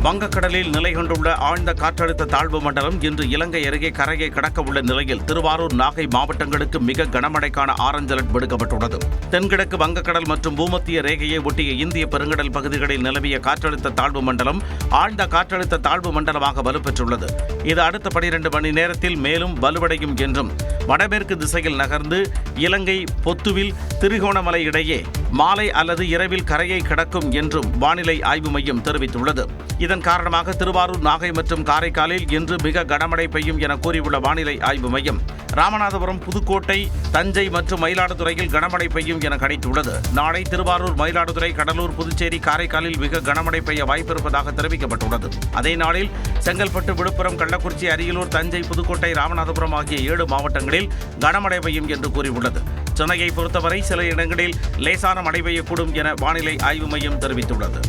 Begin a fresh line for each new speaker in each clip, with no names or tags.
வங்கக்கடலில் நிலை கொண்டுள்ள ஆழ்ந்த காற்றழுத்த தாழ்வு மண்டலம் இன்று இலங்கை அருகே கரையை கடக்க உள்ள நிலையில் திருவாரூர், நாகை மாவட்டங்களுக்கு மிக கனமழைக்கான ஆரஞ்ச் அலர்ட் விடுக்கப்பட்டுள்ளது. தென்கிழக்கு வங்கக்கடல் மற்றும் பூமத்திய ரேகையை ஒட்டிய இந்திய பெருங்கடல் பகுதிகளில் நிலவிய காற்றழுத்த தாழ்வு மண்டலம் ஆழ்ந்த காற்றழுத்த தாழ்வு மண்டலமாக வலுப்பெற்றுள்ளது. இது அடுத்த 12 மணி நேரத்தில் மேலும் வலுவடையும் என்றும் வடமேற்கு திசையில் நகர்ந்து இலங்கை பொத்துவில் திரிகோணமலை இடையே மாலை அல்லது இரவில் கரையை கடக்கும் என்றும் வானிலை ஆய்வு மையம் தெரிவித்துள்ளது. இதன் காரணமாக திருவாரூர், நாகை மற்றும் காரைக்காலில் இன்று மிக கனமழை பெய்யும் என கூறியுள்ள வானிலை ஆய்வு மையம் ராமநாதபுரம், புதுக்கோட்டை, தஞ்சை மற்றும் மயிலாடுதுறையில் கனமழை பெய்யும் என கணித்துள்ளது. நாளை திருவாரூர், மயிலாடுதுறை, கடலூர், புதுச்சேரி, காரைக்காலில் மிக கனமழை பெய்ய வாய்ப்பிருப்பதாக தெரிவிக்கப்பட்டுள்ளது. அதே நாளில் செங்கல்பட்டு, விழுப்புரம், கள்ளக்குறிச்சி, அரியலூர், தஞ்சை, புதுக்கோட்டை, ராமநாதபுரம் ஆகிய 7 மாவட்டங்களில் கனமழை பெய்யும் என்று கூறியுள்ளது. சென்னையை பொறுத்தவரை சில இடங்களில் லேசான மழை பெய்யக்கூடும் என வானிலை ஆய்வு மையம் தெரிவித்துள்ளது.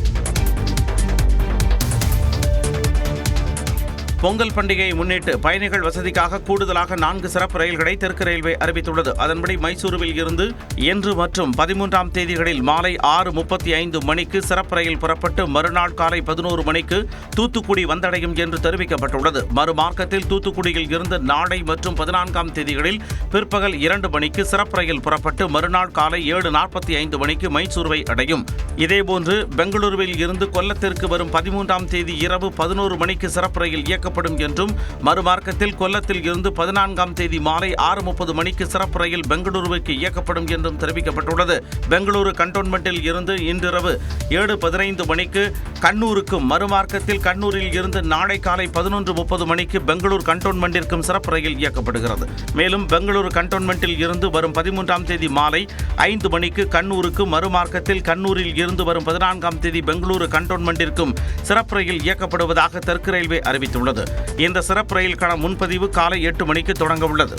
பொங்கல் பண்டிகையை முன்னிட்டு பயணிகள் வசதிக்காக கூடுதலாக 4 சிறப்பு ரயில்களை தெற்கு ரயில்வே அறிவித்துள்ளது. அதன்படி மைசூருவில் இருந்து இன்று மற்றும் 13ஆம் தேதிகளில் மாலை 6:35 மணிக்கு சிறப்பு ரயில் புறப்பட்டு மறுநாள் காலை 11 மணிக்கு தூத்துக்குடி வந்தடையும் என்று தெரிவிக்கப்பட்டுள்ளது. மறுமார்க்கத்தில் தூத்துக்குடியில் இருந்து நாளை மற்றும் 14ஆம் தேதிகளில் பிற்பகல் 2 மணிக்கு சிறப்பு ரயில் புறப்பட்டு மறுநாள் காலை 7:45 மணிக்கு மைசூருவை அடையும். இதேபோன்று பெங்களூருவில் இருந்து கொல்லத்திற்கு வரும் 13ஆம் தேதி இரவு 11 மணிக்கு சிறப்பு ரயில் இயக்கப்படும் என்றும் மறுமார்க்கத்தில் கொல்லத்தில் இருந்து 14ஆம் தேதி மாலை 6:30 மணிக்கு சிறப்பு ரயில் பெங்களூருவுக்கு இயக்கப்படும் என்றும் தெரிவிக்கப்பட்டுள்ளது. பெங்களூரு கண்டோன்மெண்டில் இருந்து இன்றிரவு 7:15 மணிக்கு கண்ணூருக்கும், மறுமார்க்கத்தில் கண்ணூரில் இருந்து நாளை காலை 11:30 மணிக்கு பெங்களூர் கண்டோன்மெண்டிற்கும் சிறப்பு ரயில் இயக்கப்படுகிறது. மேலும் பெங்களூரு கண்டோன்மெண்டில் இருந்து வரும் 13ஆம் தேதி மாலை 5 மணிக்கு கண்ணூருக்கு, மறுமார்க்கத்தில் கண்ணூரில் இருந்து வரும் 14ஆம் தேதி பெங்களூரு கண்டோன்மெண்டிற்கும் சிறப்பு ரயில் இயக்கப்படுவதாக தெற்கு ரயில்வே அறிவித்துள்ளது. இந்த சிறப்பு ரயிலுக்கான முன்பதிவு காலை 8 மணிக்கு தொடங்க உள்ளது.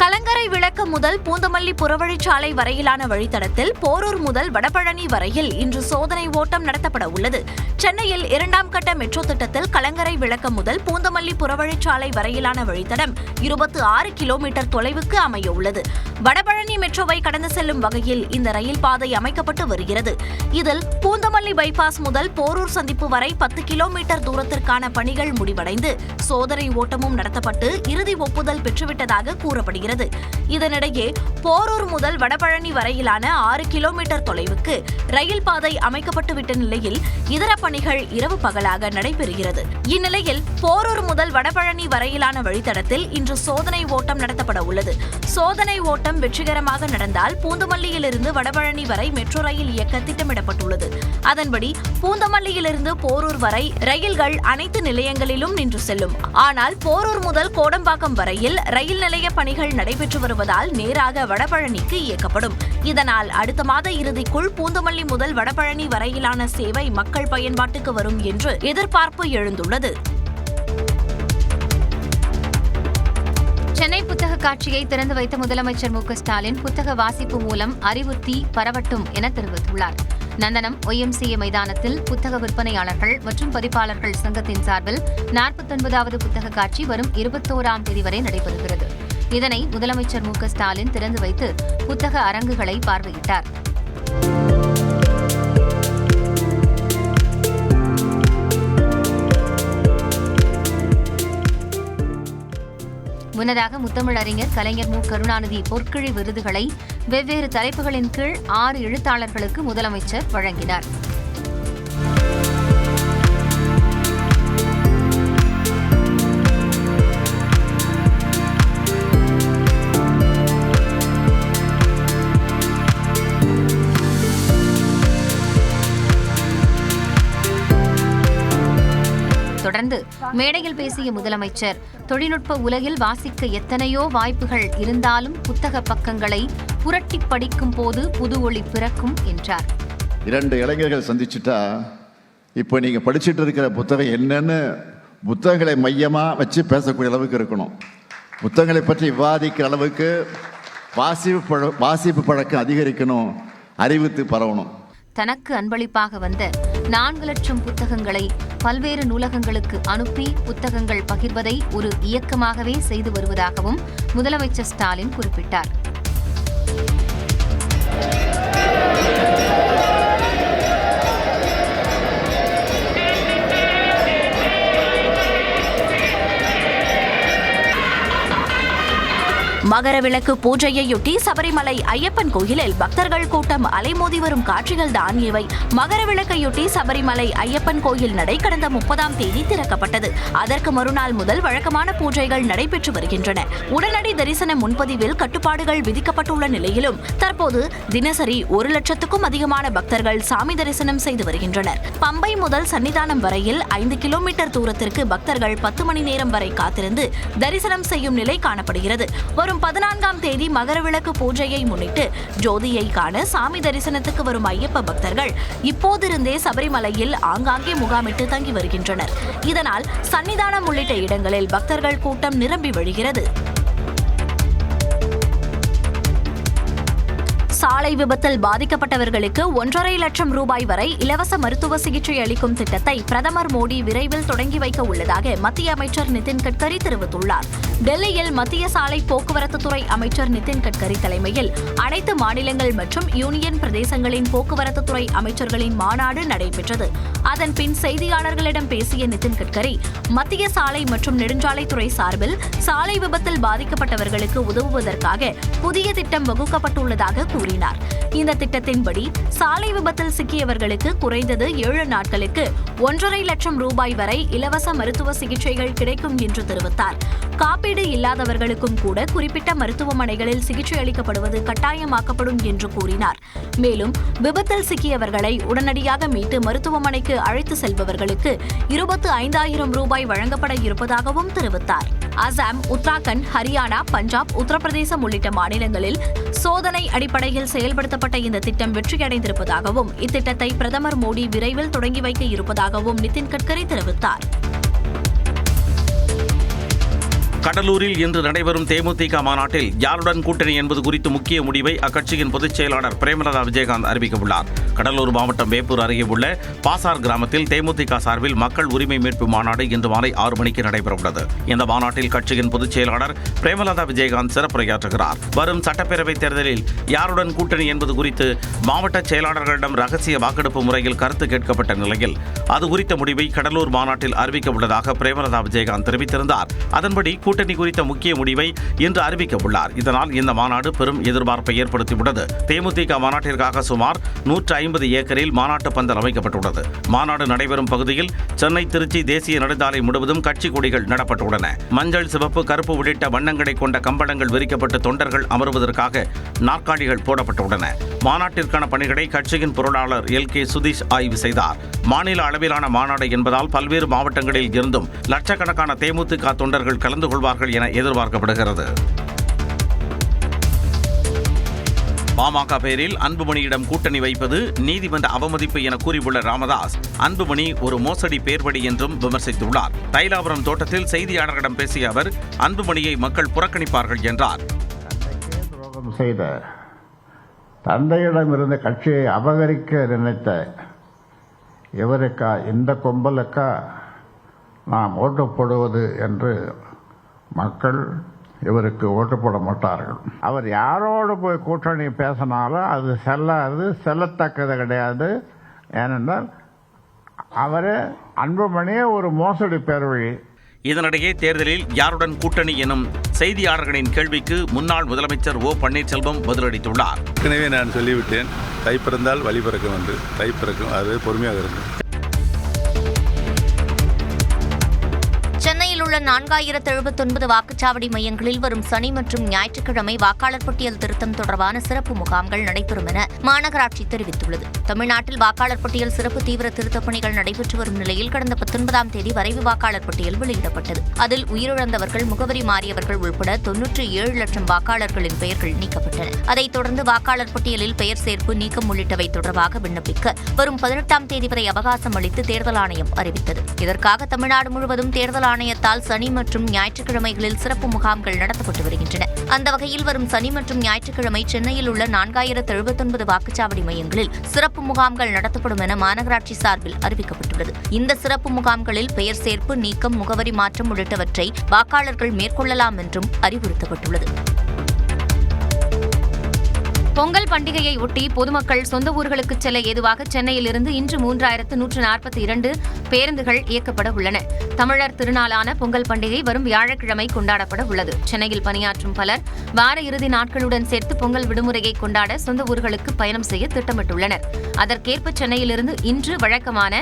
கலங்கரை விளக்கம் முதல் பூந்தமல்லி புறவழிச்சாலை வரையிலான வழித்தடத்தில் போரூர் முதல் வடபழனி வரையில் இன்று சோதனை ஓட்டம் நடத்தப்பட உள்ளது. சென்னையில் 2ஆம் கட்ட மெட்ரோ திட்டத்தில் கலங்கரை விளக்கம் முதல் பூந்தமல்லி புறவழிச்சாலை வரையிலான வழித்தடம் 26 கிலோமீட்டர் தொலைவுக்கு அமைய உள்ளது. வடபழனி மெட்ரோவை கடந்து செல்லும் வகையில் இந்த ரயில் பாதை அமைக்கப்பட்டு வருகிறது. இதில் பூந்தமல்லி பைபாஸ் முதல் போரூர் சந்திப்பு வரை 10 கிலோமீட்டர் தூரத்திற்கான பணிகள் முடிவடைந்து சோதனை ஓட்டமும் நடத்தப்பட்டு இறுதி ஒப்புதல் பெற்றுவிட்டதாக கூறப்படுகிறது. இதனிடையே போரூர் முதல் வடபழனி வரையிலான 6 கிலோமீட்டர் தொலைவுக்கு ரயில் பாதை அமைக்கப்பட்டுவிட்ட நிலையில் இதர பணிகள் இரவு பகலாக நடைபெறுகிறது. இந்நிலையில் போரூர் முதல் வடபழனி வரையிலான வழித்தடத்தில் இன்று சோதனை ஓட்டம் நடத்தப்பட உள்ளது. சோதனை ஓட்டம் வெற்றிகரமாக நடந்தால் பூந்தமல்லியிலிருந்து வடபழனி வரை மெட்ரோ ரயில் இயக்க திட்டமிடப்பட்டுள்ளது. அதன்படி பூந்தமல்லியிலிருந்து போரூர் வரை ரயில்கள் அனைத்து நிலையங்களிலும் நின்று செல்லும். ஆனால் போரூர் முதல் கோடம்பாக்கம் வரையில் ரயில் நிலைய பணிகள் நடைபெற்று வருவதால் நேராக வடபழனிக்கு இயக்கப்படும். இதனால் அடுத்த மாத இறுதிக்குள் பூந்தமல்லி முதல் வடபழனி வரையிலான சேவை மக்கள் பயன்பாட்டுக்கு வரும் என்று எதிர்பார்ப்பு எழுந்துள்ளது.
சென்னை புத்தக காட்சியை திறந்து வைத்த முதலமைச்சர் மு.க.ஸ்டாலின் புத்தக வாசிப்பு மூலம் அறிவுறுத்தி பரவட்டும் என தெரிவித்துள்ளார். நந்தனம் OMCA மைதானத்தில் புத்தக விற்பனையாளர்கள் மற்றும் பதிப்பாளர்கள் சங்கத்தின் சார்பில் 49வது புத்தக காட்சி வரும் 21ஆம் தேதி வரை நடைபெறுகிறது. இதனை முதலமைச்சர் மு.க.ஸ்டாலின் திறந்து வைத்து புத்தக அரங்குகளை பார்வையிட்டார். முன்னதாக முத்தமிழறிஞர் கலைஞர் மு. கருணாநிதி பொற்கிழி விருதுகளை வெவ்வேறு தலைப்புகளின் கீழ் 6 எழுத்தாளர்களுக்கு முதலமைச்சர் வழங்கினார். தொடர்ந்து மேடையில் பேசிய முதலமைச்சர், தொழில்நுட்ப உலகில் வாசிக்க எத்தனையோ வாய்ப்புகள் இருந்தாலும் புத்தக பக்கங்களை புரட்டி படிக்கும் போது புது ஒளி பிறக்கும் என்றார்.
2 இளைஞர்கள் சந்திச்சுட்டா இப்போ நீங்க படிச்சுட்டு இருக்கிற புத்தகம் என்னன்னு புத்தகங்களை மையமா வச்சு பேசக்கூடிய அளவுக்கு இருக்கணும். புத்தகங்களை பற்றி விவாதிக்கிற அளவுக்கு வாசிப்பு பழக்கம் அதிகரிக்கணும், அறிவித்து பரவணும்.
தனக்கு அன்பளிப்பாக வந்த 4 லட்சம் புத்தகங்களை பல்வேறு நூலகங்களுக்கு அனுப்பி புத்தகங்கள் பகிர்வதை ஒரு இயக்கமாகவே செய்து வருவதாகவும் முதலமைச்சர் ஸ்டாலின் குறிப்பிட்டார்.
மகரவிளக்கு பூஜையையொட்டி சபரிமலை ஐயப்பன் கோயிலில் பக்தர்கள் கூட்டம் அலைமோதி வரும் காட்சிகள் தான் இவை. மகரவிளக்கையொட்டி சபரிமலை ஐயப்பன் கோயில் நடை கடந்த 30ஆம் தேதி திறக்கப்பட்டது. அதற்கு மறுநாள் முதல் வழக்கமான பூஜைகள் நடைபெற்று வருகின்றன. உடனடி தரிசன முன்பதிவில் கட்டுப்பாடுகள் விதிக்கப்பட்டுள்ள நிலையிலும் தற்போது தினசரி 1 லட்சத்துக்கும் அதிகமான பக்தர்கள் சாமி தரிசனம் செய்து வருகின்றனர். பம்பை முதல் சன்னிதானம் வரையில் 5 கிலோமீட்டர் தூரத்திற்கு பக்தர்கள் 10 மணி நேரம் வரை காத்திருந்து தரிசனம் செய்யும் நிலை காணப்படுகிறது. வரும் 14ஆம் தேதி மகரவிளக்கு பூஜையை முன்னிட்டு ஜோதியை காண சாமி தரிசனத்துக்கு வரும் ஐயப்ப பக்தர்கள் இப்போதிருந்தே சபரிமலையில் ஆங்காங்கே முகாமிட்டு தங்கி வருகின்றனர். இதனால் சன்னிதானம் உள்ளிட்ட இடங்களில் பக்தர்கள் கூட்டம் நிரம்பி வழிகிறது. சாலை விபத்தில் பாதிக்கப்பட்டவர்களுக்கு 1.5 லட்சம் ரூபாய் வரை இலவச மருத்துவ சிகிச்சை அளிக்கும் திட்டத்தை பிரதமர் மோடி விரைவில் தொடங்கி வைக்க உள்ளதாக மத்திய அமைச்சர் நிதின் கட்கரி தெரிவித்துள்ளார். டெல்லியில் மத்திய சாலை போக்குவரத்து துறை அமைச்சர் நிதின் கட்கரி தலைமையில் அனைத்து மாநிலங்கள் மற்றும் யூனியன் பிரதேசங்களின் போக்குவரத்து துறை அமைச்சர்களின் மாநாடு நடைபெற்றது. அதன் பின் செய்தியாளர்களிடம் பேசிய நிதின் கட்கரி, மத்திய சாலை மற்றும் நெடுஞ்சாலைத்துறை சார்பில் சாலை விபத்தில் பாதிக்கப்பட்டவர்களுக்கு உதவுவதற்காக புதிய திட்டம் வகுக்கப்பட்டுள்ளதாக கூறினார். இந்த திட்டத்தின்படி சாலை விபத்தில் சிக்கியவர்களுக்கு குறைந்தது 7 நாட்களுக்கு 1.5 லட்சம் ரூபாய் வரை இலவச மருத்துவ சிகிச்சைகள் கிடைக்கும் என்று தெரிவித்தார். காப்பீடு இல்லாதவர்களுக்கும் கூட குறிப்பிட்ட மருத்துவமனைகளில் சிகிச்சை அளிக்கப்படுவது கட்டாயமாக்கப்படும் என்று கூறினார். மேலும் விபத்தில் சிக்கியவர்களை உடனடியாக மீட்டு மருத்துவமனைக்கு அழைத்து செல்பவர்களுக்கு 25,000 ரூபாய் வழங்கப்பட இருப்பதாகவும் தெரிவித்தார். அசாம், உத்தராகண்ட், ஹரியானா, பஞ்சாப், உத்தரப்பிரதேசம் உள்ளிட்ட மாநிலங்களில் சோதனை அடிப்படையில் செயல்படுத்தப்பட்ட இந்த திட்டம் வெற்றியடைந்திருப்பதாகவும் இத்திட்டத்தை பிரதமர் மோடி விரைவில் தொடங்கி வைக்க இருப்பதாகவும் நிதின் கட்கரி தெரிவித்தார்.
கடலூரில் இன்று நடைபெறும் தேமுதிக மாநாட்டில் யாருடன் கூட்டணி என்பது குறித்து முக்கிய முடிவை அக்கட்சியின் பொதுச் செயலாளர் பிரேமலதா விஜயகாந்த் அறிவிக்கவுள்ளார். கடலூர் மாவட்டம் வேப்பூர் அருகே உள்ள பாசார் கிராமத்தில் தேமுதிக சார்பில் மக்கள் உரிமை மீட்பு மாநாடு இன்று மாலை 6 மணிக்கு நடைபெறவுள்ளது. இந்த மாநாட்டில் கட்சியின் பொதுச் செயலாளர் பிரேமலதா விஜயகாந்த் சிறப்புரையாற்றுகிறார். வரும் சட்டப்பேரவைத் தேர்தலில் யாருடன் கூட்டணி என்பது குறித்து மாவட்ட செயலாளர்களிடம் ரகசிய வாக்கெடுப்பு முறையில் கருத்து கேட்கப்பட்ட நிலையில் அது குறித்த முடிவை கடலூர் மாநாட்டில் அறிவிக்க உள்ளதாக பிரேமலதா விஜயகாந்த் தெரிவித்திருந்தார். அதன்படி கூட்டணி குறித்த முக்கிய முடிவை இன்று அறிவிக்க உள்ளார். இதனால் இந்த மாநாடு பெரும் எதிர்பார்ப்பை ஏற்படுத்தியுள்ளது. தேமுதிக மாநாட்டிற்காக சுமார் 150 ஏக்கரில் மாநாட்டு பந்தல் அமைக்கப்பட்டுள்ளது. மாநாடு நடைபெறும் பகுதியில் சென்னை திருச்சி தேசிய நெடுஞ்சாலை முழுவதும் கட்சி கொடிகள் நடப்பட்டுள்ளன. மஞ்சள், சிவப்பு, கருப்பு உள்ளிட்ட வண்ணங்களை கொண்ட கம்பளங்கள் விரிக்கப்பட்டு தொண்டர்கள் அமர்வதற்காக நாற்காலிகள் போடப்பட்டுள்ளன. மாநாட்டிற்கான பணிகளை கட்சியின் பொருளாளர் LK சுதீஷ் ஆய்வு செய்தார். மாநில அளவிலான மாநாடு என்பதால் பல்வேறு மாவட்டங்களில் இருந்தும் லட்சக்கணக்கான தேமுதிக தொண்டர்கள் கலந்து கொள்வார்கள் என எதிர்பார்க்கப்படுகிறது. பாமக பேரில் அன்புமணியிடம் கூட்டணி வைப்பது நீதிமன்ற அவமதிப்பு என கூறியுள்ள ராமதாஸ், அன்புமணி ஒரு மோசடி பேர்வழி என்றும் விமர்சித்துள்ளார். தைலாபுரம் தோட்டத்தில் செய்தியாளர்களிடம் பேசிய அவர், அன்புமணியை மக்கள் புறக்கணிப்பார்கள் என்றார்.
செய்த தந்தையிடம் இருந்த கட்சியை அபகரிக்க நினைத்த இவருக்கா, இந்த கும்பலுக்கா நாம் ஓட்டு போடுவது என்று மக்கள் இவருக்கு ஓட்டு போட மாட்டார்கள். அவர் யாரோடு போய் கூட்டணி பேசினாலும் அது செல்லாது, செல்லத்தக்கது கிடையாது. ஏனென்றால் அவரே அன்புமணியே ஒரு மோசடி பேர்வழி.
இதனிடையே தேர்தலில் யாருடன் கூட்டணி எனும் செய்தியாளர்களின் கேள்விக்கு முன்னாள் முதலமைச்சர் O பன்னீர்செல்வம் பதிலளித்துள்ளார்.
ஏற்கனவே நான் சொல்லிவிட்டேன், தை பிறந்தால் வழி பிறக்கும் என்று. தை பிறக்கும், அது பொறுமையாக இருக்கும்.
சென்னையில் உள்ள 4079 வாக்குச்சாவடி மையங்களில் வரும் சனி மற்றும் ஞாயிற்றுக்கிழமை வாக்காளர் பட்டியல் திருத்தம் தொடர்பான சிறப்பு முகாம்கள் நடைபெறும் என மாநகராட்சி தெரிவித்துள்ளது. தமிழ்நாட்டில் வாக்காளர் பட்டியல் சிறப்பு தீவிர திருத்தப் பணிகள் நடைபெற்று வரும் நிலையில் கடந்த 19ஆம் தேதி வரைவு வாக்காளர் பட்டியல் வெளியிடப்பட்டது. அதில் உயிரிழந்தவர்கள், முகவரி மாறியவர்கள் உள்பட 97 லட்சம் வாக்காளர்களின் பெயர்கள் நீக்கப்பட்டன. அதைத் தொடர்ந்து வாக்காளர் பட்டியலில் பெயர் சேர்ப்பு, நீக்கம் உள்ளிட்டவை தொடர்பாக விண்ணப்பிக்க வரும் 18ஆம் தேதி வரை அவகாசம் அளித்து தேர்தல் ஆணையம் அறிவித்தது. இதற்காக தமிழ்நாடு முழுவதும் தேர்தல் ஆணையத்தால் சனி மற்றும் ஞாயிற்றுக்கிழமைகளில் சிறப்பு முகாம்கள் நடத்தப்பட்டு வருகின்றன. அந்த வகையில் வரும் சனி மற்றும் ஞாயிற்றுக்கிழமை சென்னையில் உள்ள 4079 வாக்குச்சாவடி மையங்களில் சிறப்பு முகாம்கள் நடத்தப்படும் என மாநகராட்சி சார்பில் அறிவிக்கப்பட்டுள்ளது. இந்த சிறப்பு முகாம்களில் பெயர் சேர்ப்பு, நீக்கம், முகவரி மாற்றம் உள்ளிட்டவற்றை வாக்காளர்கள் மேற்கொள்ளலாம் என்றும் அறிவுறுத்தப்பட்டுள்ளது. பொங்கல் பண்டிகையை ஒட்டி பொதுமக்கள் சொந்த ஊர்களுக்கு செல்ல ஏதுவாக சென்னையில் இருந்து இன்று 3142 பேருந்துகள் இயக்கப்பட உள்ளன. தமிழர் திருநாளான பொங்கல் பண்டிகை வரும் வியாழக்கிழமை கொண்டாடப்பட உள்ளது. சென்னையில் பணியாற்றும் பலர் வார இறுதி நாட்களுடன் சேர்த்து பொங்கல் விடுமுறையை கொண்டாட சொந்த ஊர்களுக்கு பயணம் செய்ய திட்டமிட்டுள்ளனர். அதற்கேற்ப சென்னையிலிருந்து இன்று வழக்கமான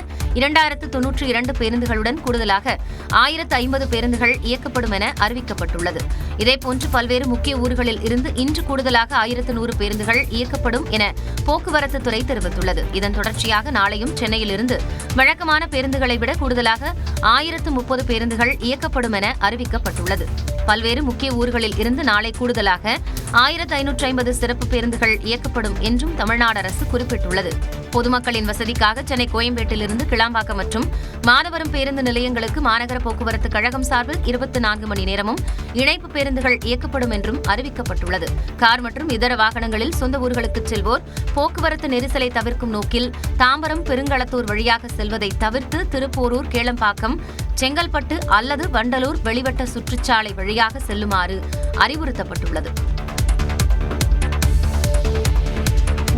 2092 பேருந்துகளுடன் கூடுதலாக 1050 பேருந்துகள் இயக்கப்படும் என அறிவிக்கப்பட்டுள்ளது. இதேபோன்று பல்வேறு முக்கிய ஊர்களில் இருந்து இன்று கூடுதலாக 1100 பேருந்துகள் இயக்கப்படும் என போக்குவரத்து துறை தெரிவித்துள்ளது. இதன் தொடர்ச்சியாக நாளையும் சென்னையிலிருந்து வழக்கமான பேருந்துகளை விட கூடுதலாக 1030 பேருந்துகள் இயக்கப்படும் என அறிவிக்கப்பட்டுள்ளது. பல்வேறு முக்கிய ஊர்களில் இருந்து நாளை கூடுதலாக 1550 சிறப்பு பேருந்துகள் இயக்கப்படும் என்றும் தமிழ்நாடு அரசு குறிப்பிட்டுள்ளது. பொதுமக்களின் வசதிக்காக சென்னை கோயம்பேட்டிலிருந்து கிளாம்பாக்கம் மற்றும் மாதவரம் பேருந்து நிலையங்களுக்கு மாநகர போக்குவரத்து கழகம் சார்பில் 24 மணி நேரமும் இணைப்பு பேருந்துகள் இயக்கப்படும் என்றும் அறிவிக்கப்பட்டுள்ளது. கார் மற்றும் இதர வாகனங்களில் சொந்த ஊர்களுக்கு செல்வோர் போக்குவரத்து நெரிசலை தவிர்க்கும் நோக்கில் தாம்பரம் பெருங்களத்தூர் வழியாக செல்வதை தவிர்த்து திருப்போரூர், கேளம்பாக்கம், செங்கல்பட்டு அல்லது வண்டலூர் வெளிவட்ட சுற்றுச்சாலை வழியாக செல்லுமாறு அறிவுறுத்தப்பட்டுள்ளது.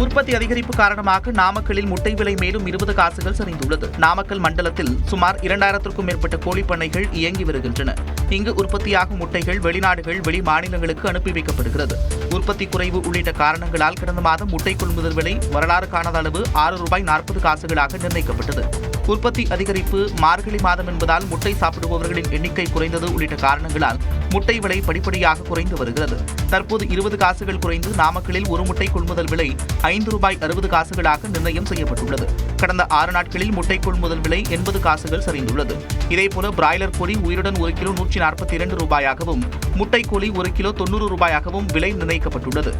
உற்பத்தி அதிகரிப்பு காரணமாக நாமக்கல்லில் முட்டை விலை மேலும் 20 காசுகள் சரிந்துள்ளது. நாமக்கல் மண்டலத்தில் சுமார் 2000க்கும் மேற்பட்ட கோழிப்பண்ணைகள் இயங்கி வருகின்றன. இங்கு உற்பத்தியாகும் முட்டைகள் வெளிநாடுகள், வெளி மாநிலங்களுக்கு அனுப்பி வைக்கப்படுகிறது. உற்பத்தி குறைவு உள்ளிட்ட காரணங்களால் கடந்த மாதம் முட்டை கொள்முதல் விலை வரலாறு காணாத அளவு ₹6.40 நிர்ணயிக்கப்பட்டது. உற்பத்தி அதிகரிப்பு, மார்கழி மாதம் என்பதால் முட்டை சாப்பிடுபவர்களின் எண்ணிக்கை குறைந்தது உள்ளிட்ட காரணங்களால் முட்டை விலை படிப்படியாக குறைந்து வருகிறது. தற்போது 20 காசுகள் குறைந்து நாமக்கலில் ஒரு முட்டை கொள்முதல் விலை ₹5.60 நிர்ணயம் செய்யப்பட்டுள்ளது. கடந்த 6 நாட்களில் முட்டை கொள்முதல் விலை 80 காசுகள் சரிந்துள்ளது. இதேபோல பிராய்லர் கோழி உயிருடன் 1 கிலோ ₹142 முட்டை கோழி 1 கிலோ ₹90 விலை நிர்ணயிக்கப்பட்டுள்ளது.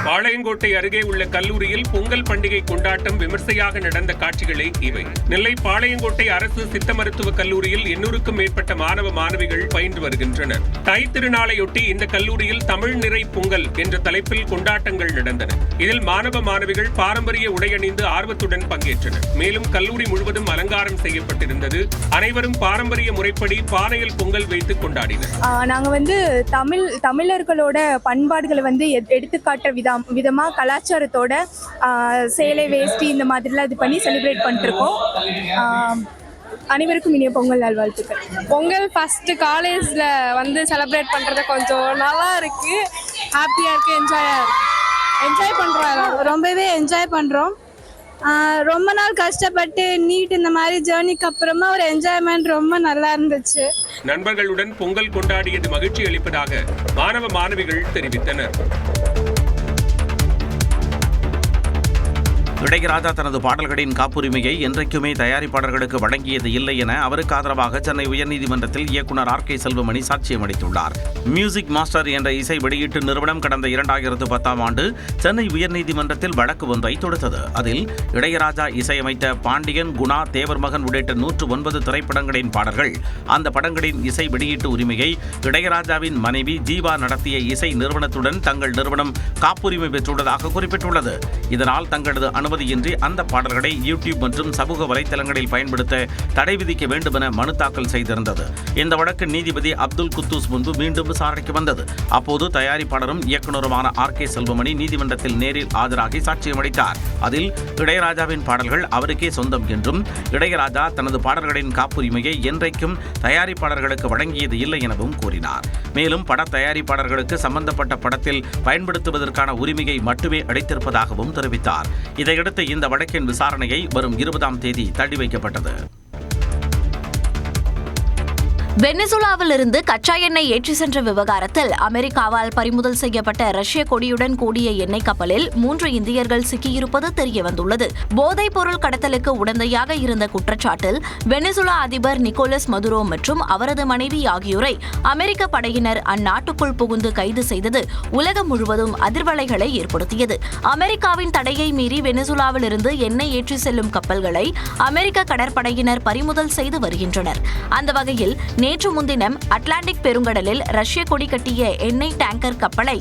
பாளையங்கோட்டை அருகே உள்ள கல்லூரியில் பொங்கல் பண்டிகை கொண்டாட்டம் விமர்சையாக நடந்த காட்சிகளே இவை. நெல்லை பாளையங்கோட்டை அரசு சித்த மருத்துவ கல்லூரியில் 800க்கும் மேற்பட்ட மாணவ மாணவிகள் பயின்று வருகின்றனர். தை திருநாளையொட்டி இந்த கல்லூரியில் தமிழ் நிறை பொங்கல் என்ற தலைப்பில் கொண்டாட்டங்கள் நடந்தன. இதில் மாணவ மாணவிகள் பாரம்பரிய உடையணிந்து ஆர்வத்துடன் பங்கேற்றனர். மேலும் கல்லூரி முழுவதும் அலங்காரம் செய்யப்பட்டிருந்தது. அனைவரும் பாரம்பரிய முறைப்படி பானையில் பொங்கல் வைத்து கொண்டாடினர்.
நாங்க தமிழர்களோட பண்பாடுகளை எடுத்துக்காட்ட விதமா கலாச்சாரத்தோட சேலை, வேஷ்டி இந்த மாதிரிலாம் இது பண்ணி செலிப்ரேட் பண்ணிட்டு இருக்கோம். அனைவருக்கும் இனிய பொங்கல் நல்வாழ்த்துக்கள்.
பொங்கல் ஃபர்ஸ்ட் காலேஜ்ல செலிப்ரேட் பண்றது கொஞ்சம் நல்லா இருக்கு, ஹாப்பியா இருக்கு, என்ஜாய் பண்றோம். ரொம்பவே என்ஜாய் பண்றோம். ரொம்ப நாள் கஷ்டப்பட்டு நீட் இந்த மாதிரி ஜேர்னிக்கு அப்புறமா ஒரு என்ஜாய்மெண்ட் ரொம்ப நல்லா இருந்துச்சு.
நண்பர்களுடன் பொங்கல் கொண்டாடியது மகிழ்ச்சி அளிப்பதாக மாணவ மாணவிகள் தெரிவித்தனர்.
இளையராஜா தனது பாடல்களின் காப்புரிமையை என்றைக்குமே தயாரிப்பாளர்களுக்கு வழங்கியது இல்லை என அவருக்கு ஆதரவாக சென்னை உயர்நீதிமன்றத்தில் இயக்குநர் R.K. செல்வமணி சாட்சியம் அளித்துள்ளார். மியூசிக் மாஸ்டர் என்ற இசை வெளியீட்டு நிறுவனம் கடந்த 2010 ஆண்டு சென்னை உயர்நீதிமன்றத்தில் வழக்கு ஒன்றை தொடுத்தது. அதில் இளையராஜா இசையமைத்த பாண்டியன், குணா, தேவர் மகன் உள்ளிட்ட 109 திரைப்படங்களின் பாடல்கள், அந்த படங்களின் இசை வெளியீட்டு உரிமையை இளையராஜாவின் மனைவி ஜீவா நடத்திய இசை நிறுவனத்துடன் தங்கள் நிறுவனம் காப்புரிமை பெற்றுள்ளதாக குறிப்பிட்டுள்ளது. இதனால் தங்களது அனுமதியின்றி அந்த பாடல்களை யூடியூப் மற்றும் சமூக வலைதளங்களில் பயன்படுத்த தடை விதிக்க வேண்டும் என மனு தாக்கல் செய்திருந்தது. இந்த வழக்கு நீதிபதி அப்துல் குத்தூஸ் முன்பு மீண்டும் விசாரணைக்கு வந்தது. அப்போது தயாரிப்பாளரும் இயக்குநருமான R.K. செல்வமணி நீதிமன்றத்தில் நேரில் ஆஜராகி சாட்சியம் அளித்தார். அதில் இளையராஜாவின் பாடல்கள் அவருக்கே சொந்தம் என்றும் இளையராஜா தனது பாடல்களின் காப்புரிமையை என்றைக்கும் தயாரிப்பாளர்களுக்கு வழங்கியது இல்லை எனவும் கூறினார். மேலும் பட தயாரிப்பாளர்களுக்கு சம்பந்தப்பட்ட படத்தில் பயன்படுத்துவதற்கான உரிமையை மட்டுமே அளித்திருப்பதாகவும் தெரிவித்தார். இதையடுத்து இந்த வழக்கின் விசாரணையை வரும் 20ஆம் தேதி தள்ளி வைக்கப்பட்டது.
வெனிசுலாவிலிருந்து கச்சா எண்ணெய் ஏற்றி சென்ற விவகாரத்தில் அமெரிக்காவால் பறிமுதல் செய்யப்பட்ட ரஷ்ய கொடியுடன் கூடிய எண்ணெய் கப்பலில் 3 இந்தியர்கள் சிக்கியிருப்பது தெரியவந்துள்ளது. போதைப் பொருள் கடத்தலுக்கு உடந்தையாக இருந்த குற்றச்சாட்டில் வெனிசுலா அதிபர் நிக்கோலஸ் மதுரோ மற்றும் அவரது மனைவி ஆகியோரை அமெரிக்க படையினர் அந்நாட்டுக்குள் புகுந்து கைது செய்தது உலகம் முழுவதும் அதிர்வலைகளை ஏற்படுத்தியது. அமெரிக்காவின் தடையை மீறி வெனிசுலாவிலிருந்து எண்ணெய் ஏற்றி செல்லும் கப்பல்களை அமெரிக்க கடற்படையினர் பறிமுதல் செய்து வருகின்றனர். அந்த வகையில் நேற்று முன்தினம் அட்லாண்டிக் பெருங்கடலில் ரஷ்ய கொடி கட்டிய எண்ணெய் டேங்கர் கப்பலை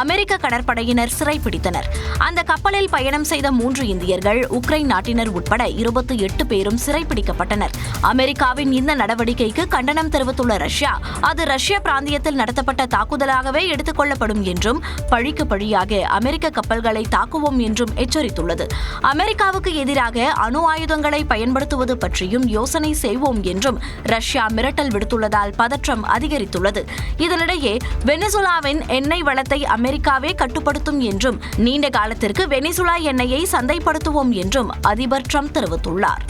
அமெரிக்க கடற்படையினர் சிறைப்பிடித்தனர். அந்த கப்பலில் பயணம் செய்த 3 இந்தியர்கள், உக்ரைன் நாட்டினர் உட்பட 28 பேரும் சிறைப்பிடிக்கப்பட்டனர். அமெரிக்காவின் இந்த நடவடிக்கைக்கு கண்டனம் தெரிவித்துள்ள ரஷ்யா, அது ரஷ்ய பிராந்தியத்தில் நடத்தப்பட்ட தாக்குதலாகவே எடுத்துக் கொள்ளப்படும் என்றும் பழிக்கு பழியாக அமெரிக்க கப்பல்களை தாக்குவோம் என்றும் எச்சரித்துள்ளது. அமெரிக்காவுக்கு எதிராக அணு ஆயுதங்களை பயன்படுத்துவது பற்றியும் யோசனை செய்வோம் என்றும் ரஷ்யா மிரட்டல் விடுத்துள்ளதால் பதற்றம் அதிகரித்துள்ளது. இதனிடையே வெனிசுலாவின் எண்ணெய் வளத்தை அமெரிக்காவே கட்டுப்படுத்தும் என்றும் நீண்ட காலத்திற்கு வெனிசுலா எண்ணெயை சந்தைப்படுத்துவோம் என்றும் அதிபர் ட்ரம்ப் தெரிவித்துள்ளார்.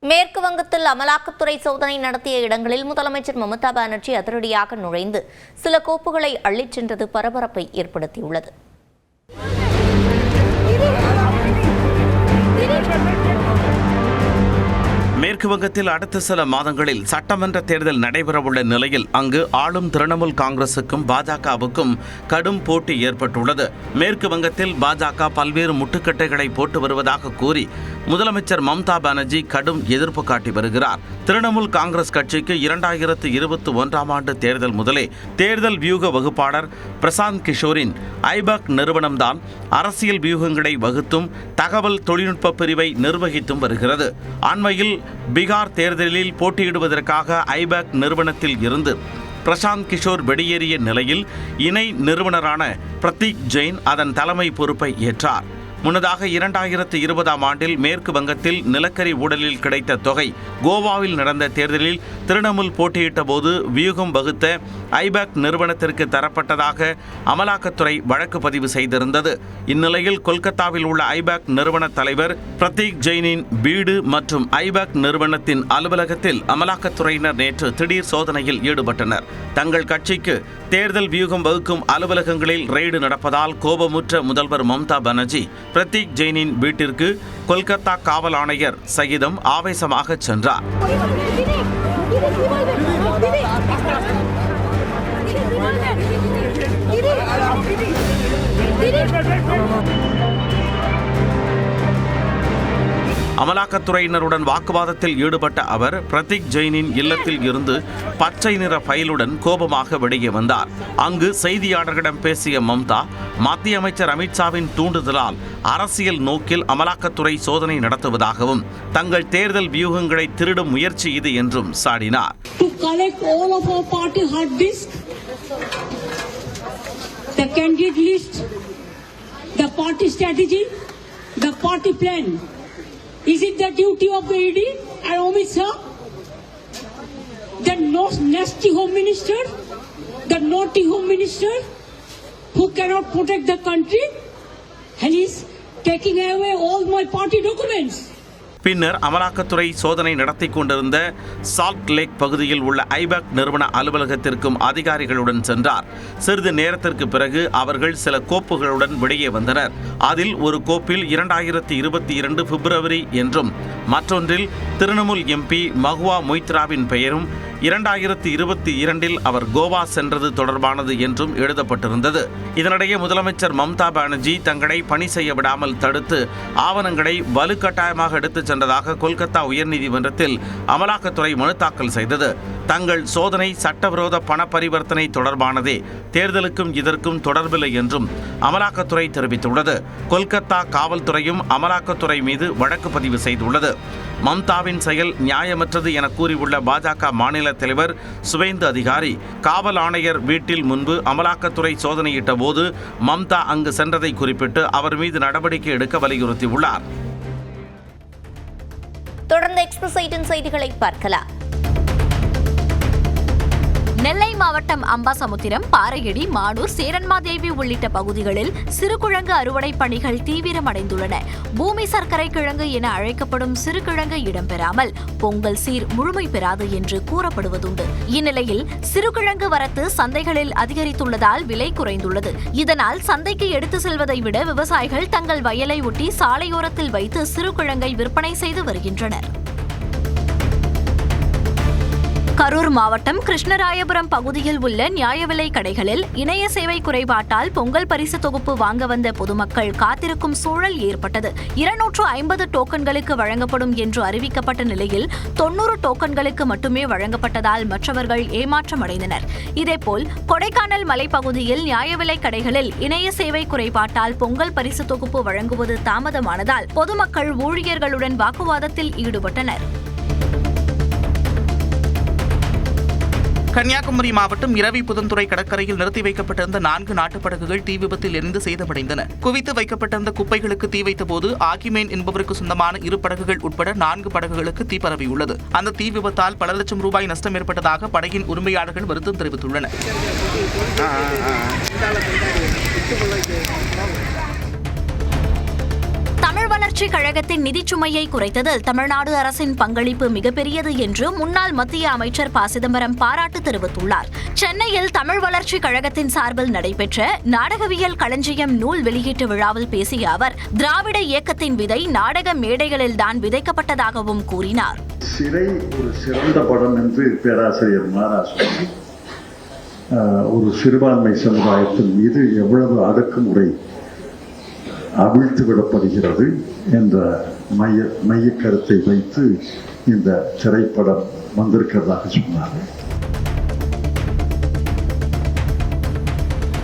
மேற்கு வங்கத்தில் அமலாக்கத்துறை சோதனை நடத்திய இடங்களில் முதலமைச்சர் மம்தா பானர்ஜி அதிரடியாக நுழைந்து சில கோப்புகளை அள்ளிச் சென்றது பரபரப்பை ஏற்படுத்தியுள்ளது.
மேற்கு வங்கத்தில் அடுத்த சில மாதங்களில் சட்டமன்ற தேர்தல் நடைபெறவுள்ள நிலையில் அங்கு ஆளும் திரிணாமுல் காங்கிரசுக்கும் பாஜகவுக்கும் கடும் போட்டி ஏற்பட்டுள்ளது. மேற்கு வங்கத்தில் பாஜக பல்வேறு முட்டுக்கட்டைகளை போட்டு வருவதாக கூறி முதலமைச்சர் மம்தா பானர்ஜி கடும் எதிர்ப்பு காட்டி வருகிறார். திரிணாமுல் காங்கிரஸ் கட்சிக்கு 2021ஆம் ஆண்டு தேர்தல் முதலே தேர்தல் வியூக வகுப்பாளர் பிரசாந்த் கிஷோரின் ஐபாக் நிறுவனம்தான் அரசியல் வியூகங்களை வகுத்தும் தகவல் தொழில்நுட்ப பிரிவை நிர்வகித்தும் வருகிறது. அண்மையில் பீகார் தேர்தலில் போட்டியிடுவதற்காக ஐபாக் நிறுவனத்தில் இருந்து பிரசாந்த் கிஷோர் வெளியேறிய நிலையில் இணை நிறுவனரான பிரதீக் ஜெயின் அதன் தலைமை பொறுப்பை ஏற்றார். முன்னதாக 2020ஆம் ஆண்டில் மேற்கு வங்கத்தில் நிலக்கரி ஊழலில் கிடைத்த தொகை கோவாவில் நடந்த தேர்தலில் திரிணாமுல் போட்டியிட்ட போது வியூகம் வகுத்த ஐபாக் நிறுவனத்திற்கு தரப்பட்டதாக அமலாக்கத்துறை வழக்கு பதிவு செய்திருந்தது. இந்நிலையில் கொல்கத்தாவில் உள்ள ஐபாக் நிறுவன தலைவர் பிரதீக் ஜெயினின் வீடு மற்றும் ஐபாக் நிறுவனத்தின் அலுவலகத்தில் அமலாக்கத்துறையினர் நேற்று திடீர் சோதனையில் ஈடுபட்டனர். தங்கள் கட்சிக்கு தேர்தல் வியூகம் வகுக்கும் அலுவலகங்களில் ரெய்டு நடப்பதால் கோபமுற்ற முதல்வர் மம்தா பானர்ஜி பிரதீக் ஜெயினின் வீட்டிற்கு கொல்கத்தா காவல் ஆணையர் சகிதம் ஆவேசமாக சென்றார். அமலாக்கத்துறையினருடன் வாக்குவாதத்தில் ஈடுபட்ட அவர் பிரதீக் ஜெயினின் இல்லத்தில் இருந்து பச்சை நிற ஃபைலுடன் கோபமாக வெளியே வந்தார். அங்கு செய்தியாளர்களிடம் பேசிய மம்தா, மத்திய அமைச்சர் அமித்ஷாவின் தூண்டுதலால் அரசியல் நோக்கில் அமலாக்கத்துறை சோதனை நடத்துவதாகவும் தங்கள் தேர்தல் வியூகங்களை திருடும் முயற்சி இது என்றும் சாடினார்.
Is it the duty of the ED and Amit Shah, the nasty home minister, the naughty home minister who cannot protect the country, and he's taking away all my party documents?
பின்னர் அமலாக்கத்துறை சோதனை நடத்தி கொண்டிருந்த Salt Lake பகுதியில் உள்ள ஐபாக் நிறுவன அலுவலகத்திற்கும் அதிகாரிகளுடன் சென்றார். சிறிது நேரத்திற்கு பிறகு அவர்கள் சில கோப்புகளுடன் வெளியே வந்தனர். அதில் ஒரு கோப்பில் 2022 பிப்ரவரி என்றும் மற்றொன்றில் திரிணாமுல் எம்பி மஹுவா மொய்த்ராவின் பெயரும் 2022இல் அவர் கோவா சென்றது தொடர்பானது என்றும் எழுதப்பட்டிருந்தது. இதனிடையே முதலமைச்சர் மம்தா பானர்ஜி தங்களை பணி செய்ய விடாமல் தடுத்து ஆவணங்களை வலுக்கட்டாயமாக எடுத்துச் சென்றதாக கொல்கத்தா உயர்நீதிமன்றத்தில் அமலாக்கத்துறை மனு தாக்கல் செய்தது. தங்கள் சோதனை சட்டவிரோத பண பரிவர்த்தனை தொடர்பானதே, தேர்தலுக்கும் இதற்கும் தொடர்பில்லை என்றும் அமலாக்கத்துறை தெரிவித்துள்ளது. கொல்கத்தா காவல்துறையும் அமலாக்கத்துறை மீது வழக்கு பதிவு செய்துள்ளது. மம்தாவின் செயல் நியாயமற்றது என கூறியுள்ள பாஜக மாநில தலைவர் சுவேந்து அதிகாரி, காவல் ஆணையர் வீட்டில் முன்பு அமலாக்கத்துறை சோதனையிட்ட போது மம்தா அங்கு சென்றதை குறிப்பிட்டு அவர் மீது நடவடிக்கை எடுக்க வலியுறுத்தியுள்ளார்.
தொடர்ந்து எக்ஸ்பிரஸ் 8 செய்திகளை பார்க்கலாம்.
நெல்லை மாவட்டம் அம்பாசமுத்திரம், பாறையடி, மானூர், சேரன்மாதேவி உள்ளிட்ட பகுதிகளில் சிறுகிழங்கு அறுவடை பணிகள் தீவிரமடைந்துள்ளன. பூமி சர்க்கரை கிழங்கு என அழைக்கப்படும் சிறுகிழங்கு இடம்பெறாமல் பொங்கல் சீர் முழுமை பெறாது என்று கூறப்படுவதுண்டு. இந்நிலையில் சிறுகிழங்கு வரத்து சந்தைகளில் அதிகரித்துள்ளதால் விலை குறைந்துள்ளது. இதனால் சந்தைக்கு எடுத்து செல்வதை விட விவசாயிகள் தங்கள் வயலை ஒட்டி சாலையோரத்தில் வைத்து சிறுகிழங்கை விற்பனை செய்து வருகின்றனர். கரூர் மாவட்டம் கிருஷ்ணராயபுரம் பகுதியில் உள்ள நியாய விலை கடைகளில் இணைய சேவை குறைபாட்டால் பொங்கல் பரிசு தொகுப்பு வாங்க வந்த பொதுமக்கள் காத்திருக்கும் சூழல் ஏற்பட்டது. 250 டோக்கன்களுக்கு வழங்கப்படும் என்று அறிவிக்கப்பட்ட நிலையில் 90 டோக்கன்களுக்கு மட்டுமே வழங்கப்பட்டதால் மற்றவர்கள் ஏமாற்றமடைந்தனர். இதேபோல் கொடைக்கானல் மலைப்பகுதியில் நியாய விலை கடைகளில் இணைய சேவை குறைபாட்டால் பொங்கல் பரிசு தொகுப்பு வழங்குவது தாமதமானதால் பொதுமக்கள் ஊழியர்களுடன் வாக்குவாதத்தில் ஈடுபட்டனர்.
கன்னியாகுமரி மாவட்டம் இரவி புதன்துறை கடற்கரையில் நிறுத்தி வைக்கப்பட்டிருந்த 4 நாட்டுப்படகுகள் தீ விபத்தில் எரிந்து சேதமடைந்தன. குவித்து வைக்கப்பட்டிருந்த குப்பைகளுக்கு தீ வைத்தபோது ஆகிமேன் என்பவருக்கு சொந்தமான 2 படகுகள் உட்பட 4 படகுகளுக்கு தீ பரவியுள்ளது. அந்த தீ விபத்தால் பல லட்சம் ரூபாய் நஷ்டம் ஏற்பட்டதாக படகின் உரிமையாளர்கள் வருத்தம் தெரிவித்துள்ளனர்.
தமிழ் வளர்ச்சிக் கழகத்தின் நிதிச்சுமையை குறைத்ததில் தமிழ்நாடு அரசின் பங்களிப்பு மிகப்பெரியது என்று முன்னாள் மத்திய அமைச்சர் ப. சிதம்பரம் பாராட்டு தெரிவித்துள்ளார். சென்னையில் தமிழ் வளர்ச்சிக் கழகத்தின் சார்பில் நடைபெற்ற நாடகவியல் களஞ்சியம் நூல் வெளியீட்டு விழாவில் பேசிய அவர், திராவிட இயக்கத்தின் விதை நாடக மேடைகளில்தான் விதைக்கப்பட்டதாகவும் கூறினார்.
சிறை ஒரு சிறந்த படம் என்று பேராசிரியர் மாராசன் ஒரு சிறுபான்மை சமுதாயத்தின் மீது எவ்வளவு அடக்குமுறை அவிழ்த்து விடப்படுகிறது என்ற மைய கருத்தை வைத்து இந்த திரைப்படம் வந்திருக்கிறதாக சொன்னார்கள்.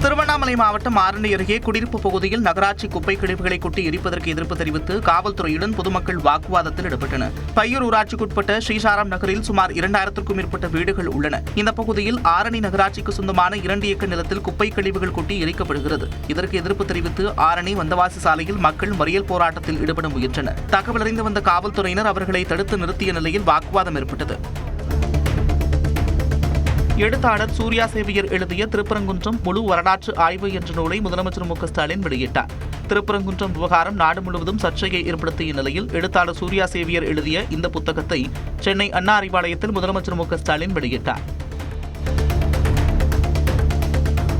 திருவண்ணாமலை மாவட்டம் ஆரணி அருகே குடியிருப்பு பகுதியில் நகராட்சி குப்பை கழிவுகளை கொட்டி எரிப்பதற்கு எதிர்ப்பு தெரிவித்து காவல்துறையுடன் பொதுமக்கள் வாக்குவாதத்தில் ஈடுபட்டனர். பையூர் ஊராட்சிக்குட்பட்ட ஸ்ரீசாராம் நகரில் சுமார் 2000க்கும் மேற்பட்ட வீடுகள் உள்ளன. இந்த பகுதியில் ஆரணி நகராட்சிக்கு சொந்தமான 2 ஏக்கர் நிலத்தில் குப்பை கழிவுகள் கொட்டி எரிக்கப்படுகிறது. இதற்கு எதிர்ப்பு தெரிவித்து ஆரணி வந்தவாசி சாலையில் மக்கள் மறியல் போராட்டத்தில் ஈடுபட முயன்றனர். தகவல் அறிந்து வந்த காவல்துறையினர் அவர்களை தடுத்து நிறுத்திய நிலையில் வாக்குவாதம் ஏற்பட்டது. எழுத்தாளர் சூர்யா சேவியர் எழுதிய திருப்பரங்குன்றம் முழு வரலாற்று ஆய்வு என்ற நூலை முதலமைச்சர் மு. ஸ்டாலின் வெளியிட்டார். திருப்பரங்குன்றம் விவகாரம் நாடு முழுவதும் சர்ச்சையை ஏற்படுத்திய நிலையில் எழுத்தாளர் சூர்யா சேவியர் எழுதிய இந்த புத்தகத்தை சென்னை அண்ணா அறிவாலயத்தில் முதலமைச்சர் மு. ஸ்டாலின் வெளியிட்டார்.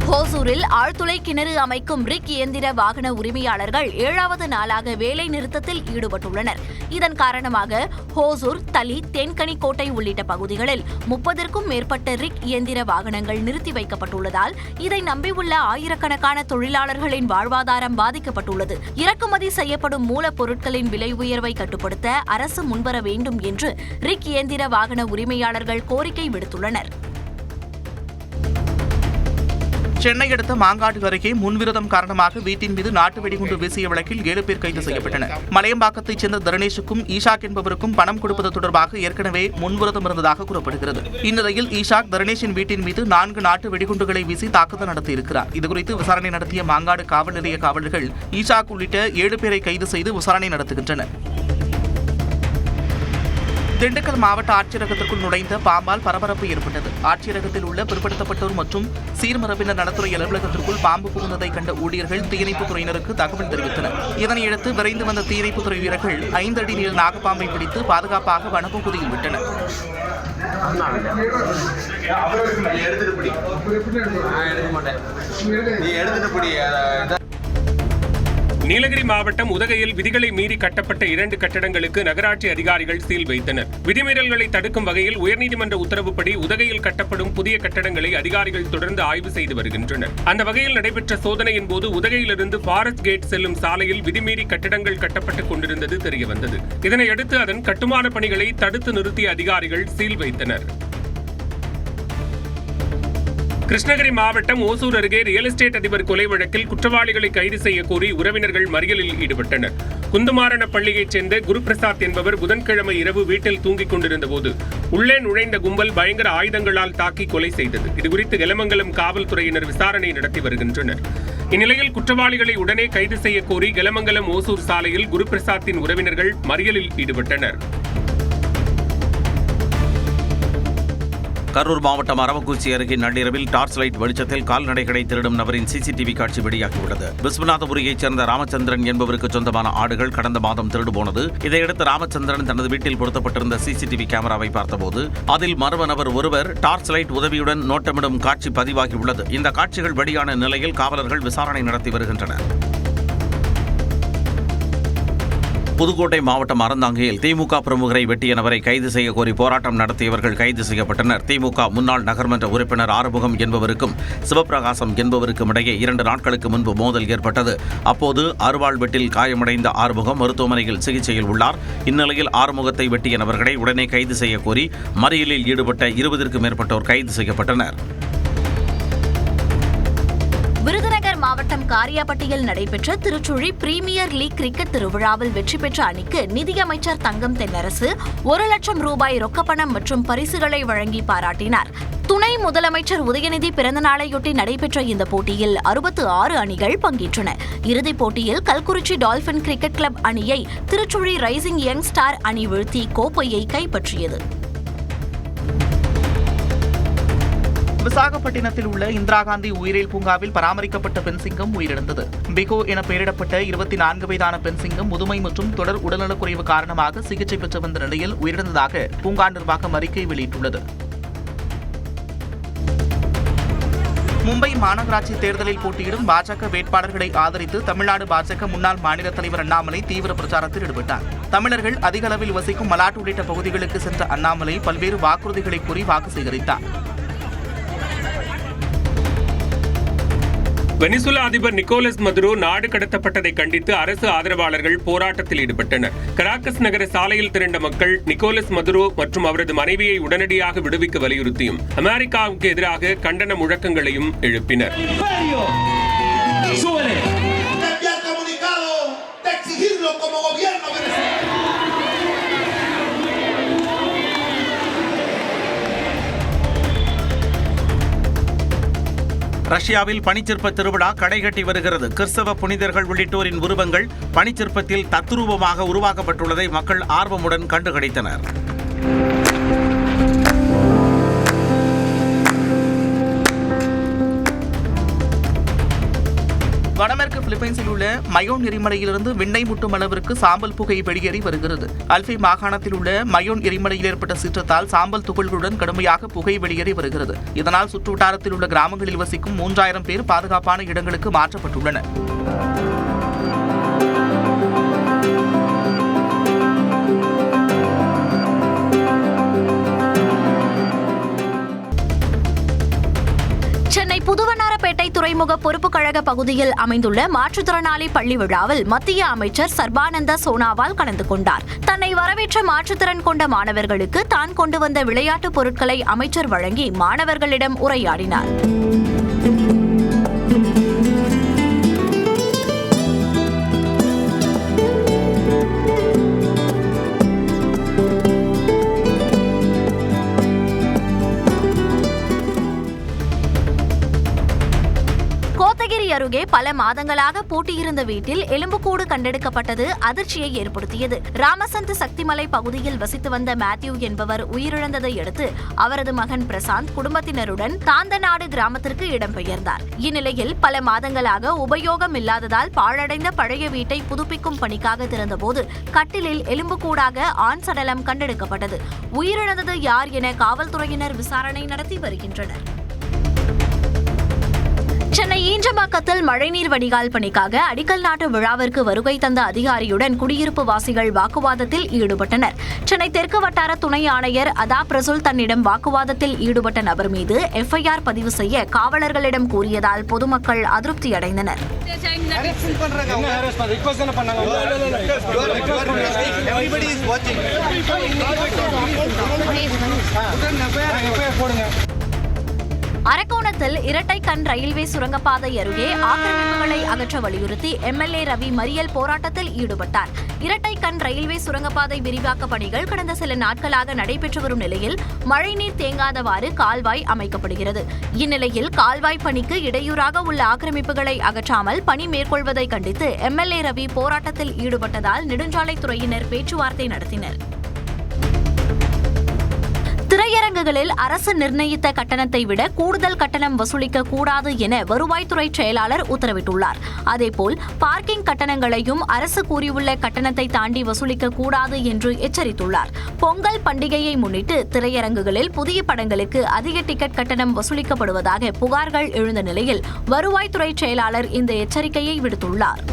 ஹோசூரில் ஆழ்துளை கிணறு அமைக்கும் ரிக் இயந்திர வாகன உரிமையாளர்கள் 7வது நாளாக வேலை நிறுத்தத்தில் ஈடுபட்டுள்ளனர். இதன் காரணமாக ஹோசூர், தளி, தென்கனிக்கோட்டை உள்ளிட்ட பகுதிகளில் 30க்கும் மேற்பட்ட ரிக் இயந்திர வாகனங்கள் நிறுத்தி வைக்கப்பட்டுள்ளதால் இதை நம்பியுள்ள ஆயிரக்கணக்கான தொழிலாளர்களின் வாழ்வாதாரம் பாதிக்கப்பட்டுள்ளது. இறக்குமதி செய்யப்படும் மூலப்பொருட்களின் விலை உயர்வை கட்டுப்படுத்த அரசு முன்வர வேண்டும் என்று ரிக் இயந்திர வாகன உரிமையாளர்கள் கோரிக்கை விடுத்துள்ளனர்.
சென்னை அடுத்த மாங்காடு அருகே முன்விரோதம் காரணமாக வீட்டின் மீது நாட்டு வெடிகுண்டு வீசிய வழக்கில் 7 பேர் கைது செய்யப்பட்டனர். மலையம்பாக்கத்தைச் சேர்ந்த தருணேஷுக்கும் ஈஷாக் என்பவருக்கும் பணம் கொடுப்பது தொடர்பாக ஏற்கனவே முன்விரோதம் இருந்ததாக கூறப்படுகிறது. இந்நிலையில் ஈஷாக் தருணேஷின் வீட்டின் மீது 4 நாட்டு வெடிகுண்டுகளை வீசி தாக்குதல் நடத்தியிருக்கிறார். இதுகுறித்து விசாரணை நடத்திய மாங்காடு காவல் நிலைய காவலர்கள் ஈஷாக் உள்ளிட்ட 7 பேரை கைது செய்து விசாரணை நடத்துகின்றனர். திண்டுக்கல் மாவட்ட ஆட்சியரகத்திற்குள் நுழைந்த பாம்பால் பரபரப்பு ஏற்பட்டது. ஆட்சியரகத்தில் உள்ள பிற்படுத்தப்பட்டோர் மற்றும் சீர்மரபினர் நலத்துறை அலுவலகத்திற்குள் பாம்பு புகுந்ததை கண்ட ஊழியர்கள் தீயணைப்புத் துறையினருக்கு தகவல் தெரிவித்தனர். இதனையடுத்து விரைந்து வந்த தீயணைப்புத்துறை வீரர்கள் 5 அடி நீள நாகப்பாம்பை பிடித்து பாதுகாப்பாக வனப்பகுதியில் விட்டனர்.
நீலகிரி மாவட்டம் உதகையில் விதிகளை மீறி கட்டப்பட்ட 2 கட்டடங்களுக்கு நகராட்சி அதிகாரிகள் சீல் வைத்தனர். விதிமீறல்களை தடுக்கும் வகையில் உயர்நீதிமன்ற உத்தரவுப்படி உதகையில் கட்டப்படும் புதிய கட்டடங்களை அதிகாரிகள் தொடர்ந்து ஆய்வு செய்து வருகின்றனர். அந்த வகையில் நடைபெற்ற சோதனையின் போது உதகையிலிருந்து ஃபாரஸ்ட் கேட் செல்லும் சாலையில் விதிமீறி கட்டடங்கள் கட்டப்பட்டுக் கொண்டிருந்தது தெரியவந்தது. இதனையடுத்து அதன் கட்டுமான பணிகளை தடுத்து நிறுத்திய அதிகாரிகள் சீல் வைத்தனர். கிருஷ்ணகிரி மாவட்டம் ஓசூர் அருகே ரியல் எஸ்டேட் அதிபர் கொலை வழக்கில் குற்றவாளிகளை கைது செய்ய கோரி உறவினர்கள் மறியலில் ஈடுபட்டனர். குந்துமாரண பள்ளியைச் சேர்ந்த குருபிரசாத் என்பவர் புதன்கிழமை இரவு வீட்டில் தூங்கிக் கொண்டிருந்த போது உள்ளே நுழைந்த கும்பல் பயங்கர ஆயுதங்களால் தாக்கி கொலை செய்தது. இதுகுறித்து கெலமங்கலம் காவல்துறையினர் விசாரணை நடத்தி வருகின்றனர். இந்நிலையில் குற்றவாளிகளை உடனே கைது செய்ய கோரி கெலமங்கலம் ஓசூர் சாலையில் குருபிரசாத்தின் உறவினர்கள் மறியலில் ஈடுபட்டனர்.
கரூர் மாவட்டம் அரவக்குறிச்சி அருகே நள்ளிரவில் டார்ச் லைட் வெளிச்சத்தில் கால்நடைகளை திருடும் நபரின் சிசிடிவி காட்சி வெளியாகியுள்ளது. விஸ்வநாதபுரியைச் சேர்ந்த ராமச்சந்திரன் என்பவருக்கு சொந்தமான ஆடுகள் கடந்த மாதம் திருடு போனது. இதையடுத்து ராமச்சந்திரன் தனது வீட்டில் பொருத்தப்பட்டிருந்த சிசிடிவி கேமராவை பார்த்தபோது அதில் மர்ம நபர் ஒருவர் டார்ச் லைட் உதவியுடன் நோட்டமிடும் காட்சி பதிவாகியுள்ளது. இந்த காட்சிகள் வெளியான நிலையில் காவலர்கள் விசாரணை நடத்தி வருகின்றனர். புதுக்கோட்டை மாவட்டம் அறந்தாங்கியில் திமுக பிரமுகரை வெட்டிய நபரை கைது செய்ய கோரி போராட்டம் நடத்தியவர்கள் கைது செய்யப்பட்டனர். திமுக முன்னாள் நகர்மன்ற உறுப்பினர் ஆறுமுகம் என்பவருக்கும் சிவபிரகாசம் என்பவருக்கும் இடையே 2 நாட்களுக்கு முன்பு மோதல் ஏற்பட்டது. அப்போது அருவாள் வெட்டில் காயமடைந்த ஆறுமுகம் மருத்துவமனையில் சிகிச்சையில் உள்ளார். இந்நிலையில் ஆறுமுகத்தை வெட்டிய நபர்களை உடனே கைது செய்ய கோரி மறியலில் ஈடுபட்ட 20க்கும் மேற்பட்டோர் கைது செய்யப்பட்டனர்.
விருதுநகர் மாவட்டம் காரியாபட்டியில் நடைபெற்ற திருச்சுழி பிரீமியர் லீக் கிரிக்கெட் திருவிழாவில் வெற்றி பெற்ற அணிக்கு நிதியமைச்சர் தங்கம் தென்னரசு 1 லட்சம் ரூபாய் ரொக்கப்பணம் மற்றும் பரிசுகளை வழங்கி பாராட்டினார். துணை முதலமைச்சர் உதயநிதி பிறந்தநாளையொட்டி நடைபெற்ற இந்த போட்டியில் 66 அணிகள் பங்கேற்றன. இறுதிப் போட்டியில் கல்குறிச்சி டால்பின் கிரிக்கெட் கிளப் அணியை திருச்சுழி ரைசிங் யங் ஸ்டார் அணி வீழ்த்தி கோப்பையை கைப்பற்றியது.
விசாகப்பட்டினத்தில் உள்ள இந்திரா காந்தி உயிரியல் பூங்காவில் பராமரிக்கப்பட்ட பெண் சிங்கம் உயிரிழந்தது. பிகோ என பெயரிடப்பட்ட 24 வயதான பெண் சிங்கம் முதுமை மற்றும் தொடர் உடல்நலக்குறைவு காரணமாக சிகிச்சை பெற்று வந்த நிலையில் உயிரிழந்ததாக பூங்கா நிர்வாகம் அறிக்கை வெளியிட்டுள்ளது. மும்பை மாநகராட்சி தேர்தலில் போட்டியிடும் பாஜக வேட்பாளர்களை ஆதரித்து தமிழ்நாடு பாஜக முன்னாள் மாநில தலைவர் அண்ணாமலை தீவிர பிரச்சாரத்தில் ஈடுபட்டார். தமிழர்கள் அதிக அளவில் வசிக்கும் மலாட் உள்ளிட்ட பகுதிகளுக்கு சென்ற அண்ணாமலை பல்வேறு வாக்குறுதிகளை கூறி வாக்கு சேகரித்தார்.
வெனிசுலா அதிபர் நிக்கோலஸ் மதுரோ நாடு கடத்தப்பட்டதை கண்டித்து அரசு ஆதரவாளர்கள் போராட்டத்தில் ஈடுபட்டனர். கராக்கஸ் நகர சாலையில் திரண்ட மக்கள் நிக்கோலஸ் மதுரோ மற்றும் அவரது மனைவியை உடனடியாக விடுவிக்க வலியுறுத்தியும் அமெரிக்காவுக்கு எதிராக கண்டன முழக்கங்களையும் எழுப்பினர்.
ரஷ்யாவில் பனிச்சிற்ப திருவிழா கடைகட்டி வருகிறது. கிறிஸ்தவ புனிதர்கள் உள்ளிட்டோரின் உருவங்கள் பனிச்சிற்பத்தில் தத்ரூபமாக உருவாக்கப்பட்டுள்ளதை மக்கள் ஆர்வமுடன் கண்டுகளித்தனர்.
வடமேற்கு பிலிப்பைன்ஸில் உள்ள மயோன் எரிமலையிலிருந்து விண்ணை முட்டும் அளவிற்கு சாம்பல் புகை வெளியேறி வருகிறது. அல்பி மாகாணத்தில் உள்ள மயோன் எரிமலையில் ஏற்பட்ட சீற்றத்தால் சாம்பல் துகள்களுடன் கடுமையாக புகை வெளியேறி வருகிறது. இதனால் சுற்றுவட்டாரத்தில் உள்ள கிராமங்களில் வசிக்கும் 3000 பேர் பாதுகாப்பான இடங்களுக்கு மாற்றப்பட்டுள்ளனர்.
சென்னை புதுவண்ணாரப்பேட்டை துறைமுக பொறுப்பு கழக பகுதியில் அமைந்துள்ள மாற்றுத்திறனாளி பள்ளி விழாவில் மத்திய அமைச்சர் சர்பானந்த சோனாவால் கலந்து கொண்டார். தன்னை வரவேற்ற மாற்றுத்திறன் கொண்ட மாணவர்களுக்கு தான் கொண்டு வந்த விளையாட்டுப் பொருட்களை அமைச்சர் வழங்கி மாணவர்களிடம் உரையாடினார். அருகே பல மாதங்களாக பூட்டியிருந்த வீட்டில் எலும்புக்கூடு கண்டெடுக்கப்பட்டது அதிர்ச்சியை ஏற்படுத்தியது. ராமசந்த் சக்திமலை பகுதியில் வசித்து வந்த மேத்யூ என்பவர் உயிரிழந்ததை அடுத்து அவரது மகன் பிரசாந்த் குடும்பத்தினருடன் தாந்தநாடு கிராமத்திற்கு இடம்பெயர்ந்தார். இந்நிலையில் பல மாதங்களாக உபயோகம் இல்லாததால் பாழடைந்த பழைய வீட்டை புதுப்பிக்கும் பணிக்காக திறந்தபோது கட்டிலில் எலும்புக்கூடாக ஆண் சடலம் கண்டெடுக்கப்பட்டது. உயிரிழந்தது யார் என காவல்துறையினர் விசாரணை நடத்தி வருகின்றனர். சென்னை ஈஞ்சம்பாக்கத்தில் மழைநீர் வடிகால் பணிக்காக அடிக்கல் நாட்டு விழாவிற்கு வருகை தந்த அதிகாரியுடன் குடியிருப்பு வாசிகள் வாக்குவாதத்தில் ஈடுபட்டனர். சென்னை தெற்கு வட்டார துணை ஆணையர் அதாப் ரசூல் தன்னிடம் வாக்குவாதத்தில் ஈடுபட்ட நபர் மீது எஃப்ஐஆர் பதிவு செய்ய காவலர்களிடம் கூறியதால் பொதுமக்கள் அதிருப்தி அடைந்தனர். அரக்கோணத்தில் இரட்டை கண் ரயில்வே சுரங்கப்பாதை அருகே ஆக்கிரமிப்புகளை அகற்ற வலியுறுத்தி எம்எல்ஏ ரவி மறியல் போராட்டத்தில் ஈடுபட்டார். இரட்டை கண் ரயில்வே சுரங்கப்பாதை விரிவாக்க பணிகள் கடந்த சில நாட்களாக நடைபெற்று வரும் நிலையில் மழைநீர் தேங்காதவாறு கால்வாய் அமைக்கப்படுகிறது. இந்நிலையில் கால்வாய் பணிக்கு இடையூறாக உள்ள ஆக்கிரமிப்புகளை அகற்றாமல் பணி மேற்கொள்வதை கண்டித்து எம்எல்ஏ ரவி போராட்டத்தில் ஈடுபட்டதால் நெடுஞ்சாலைத்துறையினர் பேச்சுவார்த்தை நடத்தினர். திரையரங்குகளில் அரசு நிர்ணயித்த கட்டணத்தை விட கூடுதல் கட்டணம் வசூலிக்க கூடாது என வருவாய்த்துறை செயலாளர் உத்தரவிட்டுள்ளார். அதேபோல் பார்க்கிங் கட்டணங்களையும் அரசு கூறியுள்ள கட்டணத்தை தாண்டி வசூலிக்க கூடாது என்று எச்சரித்துள்ளார். பொங்கல் பண்டிகையை முன்னிட்டு திரையரங்குகளில் புதிய படங்களுக்கு அதிக டிக்கெட் கட்டணம் வசூலிக்கப்படுவதாக புகார்கள் எழுந்த நிலையில் வருவாய்த்துறை செயலாளர் இந்த எச்சரிக்கையை விடுத்துள்ளார்.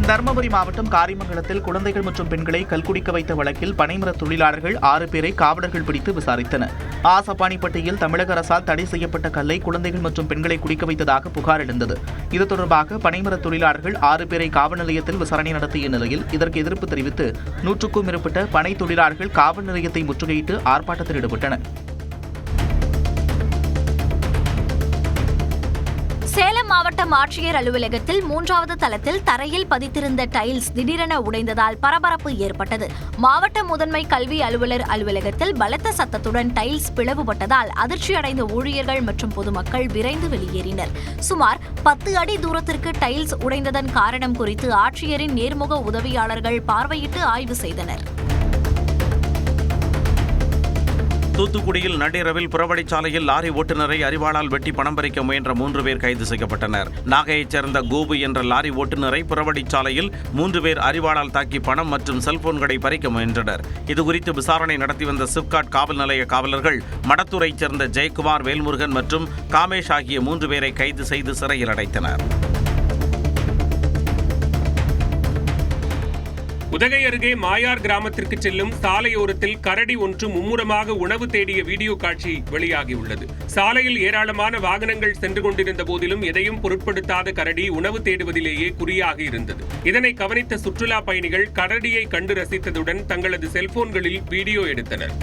தருமபுரி மாவட்டம் காரிமங்கலத்தில் குழந்தைகள் மற்றும் பெண்களை கல்குடிக்க வைத்த வழக்கில் பனைமர தொழிலாளர்கள் 6 பேரை காவலர்கள் பிடித்து விசாரித்தனர். ஆசப்பாணிப்பட்டியில் தமிழக அரசால் தடை செய்யப்பட்ட கல்லை குழந்தைகள் மற்றும் பெண்களை குடிக்க வைத்ததாக புகார் எழுந்தது. இது தொடர்பாக பனைமர தொழிலாளர்கள் 6 பேரை காவல் நிலையத்தில் விசாரணை நடத்திய நிலையில் இதற்கு எதிர்ப்பு தெரிவித்து 100க்கும் மேற்பட்ட பனை தொழிலாளர்கள் காவல் நிலையத்தை முற்றுகையிட்டு ஆர்ப்பாட்டத்தில் ஈடுபட்டனர்.
சேலம் மாவட்டம் ஆட்சியர் அலுவலகத்தில் 3வது தளத்தில் தரையில் பதித்திருந்த டைல்ஸ் திடீரென உடைந்ததால் பரபரப்பு ஏற்பட்டது. மாவட்ட முதன்மை கல்வி அலுவலர் அலுவலகத்தில் பலத்த சத்தத்துடன் டைல்ஸ் பிளவுபட்டதால் அதிர்ச்சியடைந்த ஊழியர்கள் மற்றும் பொதுமக்கள் விரைந்து வெளியேறினர். சுமார் 10 அடி தூரத்திற்கு டைல்ஸ் உடைந்ததன் காரணம் குறித்து ஆட்சியரின் நேர்முக உதவியாளர்கள் பார்வையிட்டு ஆய்வு செய்தனர்.
தூத்துக்குடியில் நள்ளிரவில் புறவழிச்சாலையில் லாரி ஓட்டுநரை அரிவாளால் வெட்டி பணம் பறிக்க முயன்ற 3 பேர் கைது செய்யப்பட்டனர். நாகையைச் சேர்ந்த கோபு என்ற லாரி ஓட்டுநரை புறவழிச்சாலையில் 3 பேர் அரிவாளால் தாக்கி பணம் மற்றும் செல்போன்களை பறிக்க முயன்றனர். இதுகுறித்து விசாரணை நடத்தி வந்த சிப்காட் காவல் நிலைய காவலர்கள் மடத்தூரைச் சேர்ந்த ஜெயக்குமார், வேல்முருகன் மற்றும் காமேஷ் ஆகிய 3 பேரை கைது செய்து சிறையில் அடைத்தனர்.
உதகை அருகே மாயார் கிராமத்திற்கு செல்லும் சாலையோரத்தில் கரடி ஒன்று மும்முரமாக உணவு தேடிய வீடியோ காட்சி வெளியாகியுள்ளது. சாலையில் ஏராளமான வாகனங்கள் சென்று கொண்டிருந்த போதிலும் எதையும் பொருட்படுத்தாத கரடி உணவு தேடுவதிலேயே குறியாக இருந்தது. இதனை கவனித்த சுற்றுலா பயணிகள் கரடியை கண்டு ரசித்ததுடன் தங்களது செல்போன்களில் வீடியோ எடுத்தனர்.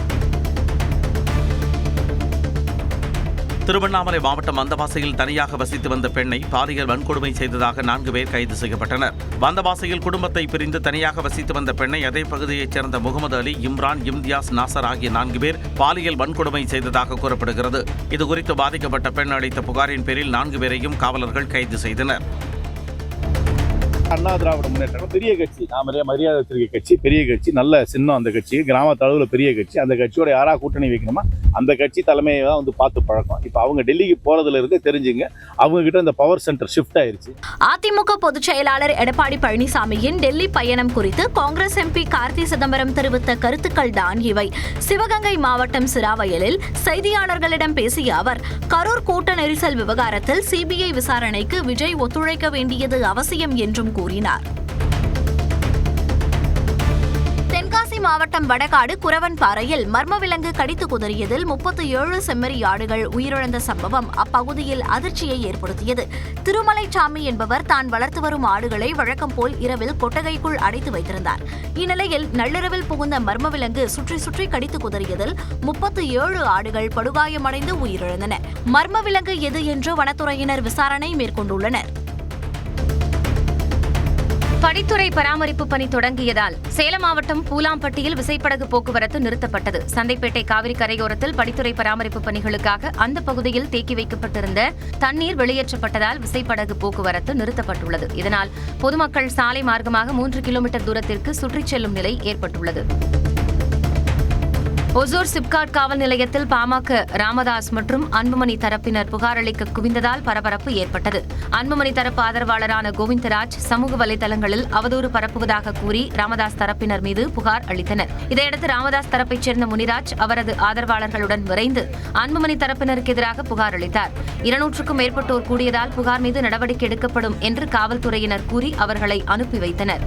திருவண்ணாமலை மாவட்டம் வந்தவாசியில் தனியாக வசித்து வந்த பெண்ணை பாலியல் வன்கொடுமை செய்ததாக 4 பேர் கைது செய்யப்பட்டனர். வந்தவாசியில் குடும்பத்தை பிரிந்து தனியாக வசித்து வந்த பெண்ணை அதே பகுதியைச் சேர்ந்த முகமது அலி, இம்ரான், இம்தியாஸ், நாசர் ஆகிய 4 பேர் பாலியல் வன்கொடுமை செய்ததாக கூறப்படுகிறது. இதுகுறித்து பாதிக்கப்பட்ட பெண் அளித்த புகாரின் பேரில் 4 பேரையும் காவலர்கள் கைது செய்தனர்.
அண்ணா திராவிட முன்னேற்றம் பெரிய கட்சி, நான் மரியாதை வச்சிருக்க கட்சி, பெரிய கட்சி, நல்ல சின்னம் அந்த கட்சி, கிராமத்து அளவில் பெரிய கட்சி. அந்த கட்சியோட யாரா கூட்டணி வைக்கணுமா அந்த கட்சி தலைமையை தான் வந்து பார்த்து பழக்கம். இப்போ அவங்க டெல்லிக்கு போறதுல இருந்து தெரிஞ்சுங்க, அவங்க கிட்ட இந்த பவர் சென்டர் ஷிஃப்ட் ஆயிருச்சு.
அதிமுக பொதுச் செயலாளர் எடப்பாடி பழனிசாமியின் டெல்லி பயணம் குறித்து காங்கிரஸ் எம்பி கார்த்தி சிதம்பரம் தெரிவித்த கருத்துக்கள் தான் இவை. சிவகங்கை மாவட்டம் சிராவயலில் செய்தியாளர்களிடம் பேசிய அவர், கரூர் கூட்ட நெரிசல் விவகாரத்தில் சிபிஐ விசாரணைக்கு விஜய் ஒத்துழைக்க வேண்டியது அவசியம் என்றும் கூறினார். தென்காசி மாவட்டம் வடகாடு குரவன்பாறையில் மர்ம விலங்கு கடித்து குதறியதில் 37 செம்மறி ஆடுகள் உயிரிழந்த சம்பவம் அப்பகுதியில் அதிர்ச்சியை ஏற்படுத்தியது. திருமலைச்சாமி என்பவர் தான் வளர்த்து வரும் ஆடுகளை வழக்கம் போல் இரவில் கொட்டகைக்குள் அடைத்து வைத்திருந்தார். இந்நிலையில் நள்ளிரவில் புகுந்த மர்ம விலங்கு சுற்றி சுற்றி கடித்து குதறியதில் 37 ஆடுகள் படுகாயமடைந்து உயிரிழந்தன. மர்ம விலங்கு எது என்று வனத்துறையினர் விசாரணை மேற்கொண்டுள்ளனர்.
படித்துறை பராமரிப்பு பணி தொடங்கியதால் சேலம் மாவட்டம் பூலாம்பட்டியில் விசைப்படகு போக்குவரத்து நிறுத்தப்பட்டது. சந்தைப்பேட்டை காவிரி கரையோரத்தில் படித்துறை பராமரிப்பு பணிகளுக்காக அந்த பகுதியில் தேக்கி வைக்கப்பட்டிருந்த தண்ணீர் வெளியேற்றப்பட்டதால் விசைப்படகு போக்குவரத்து நிறுத்தப்பட்டுள்ளது. இதனால் பொதுமக்கள் சாலை மார்க்கமாக 3 கிலோமீட்டர் தூரத்திற்கு சுற்றிச் செல்லும் நிலை ஏற்பட்டுள்ளது. ஒசூர் சிப்காட் காவல் நிலையத்தில் பாமக ராமதாஸ் மற்றும் அன்புமணி தரப்பினர் புகார் அளிக்க குவிந்ததால் பரபரப்பு ஏற்பட்டது. அன்புமணி தரப்பு ஆதரவாளரான கோவிந்தராஜ் சமூக வலைதளங்களில் அவதூறு பரப்புவதாக கூறி ராமதாஸ் தரப்பினர் மீது புகார் அளித்தனர். இதையடுத்து ராமதாஸ் தரப்பைச் சேர்ந்த முனிராஜ் அவரது ஆதரவாளர்களுடன் விரைந்து அன்புமணி தரப்பினருக்கு எதிராக புகார் அளித்தார். 200க்கும் மேற்பட்டோர் கூடியதால் புகார் மீது நடவடிக்கை எடுக்கப்படும் என்று காவல்துறையினர் கூறி அவர்களை அனுப்பி வைத்தனர்.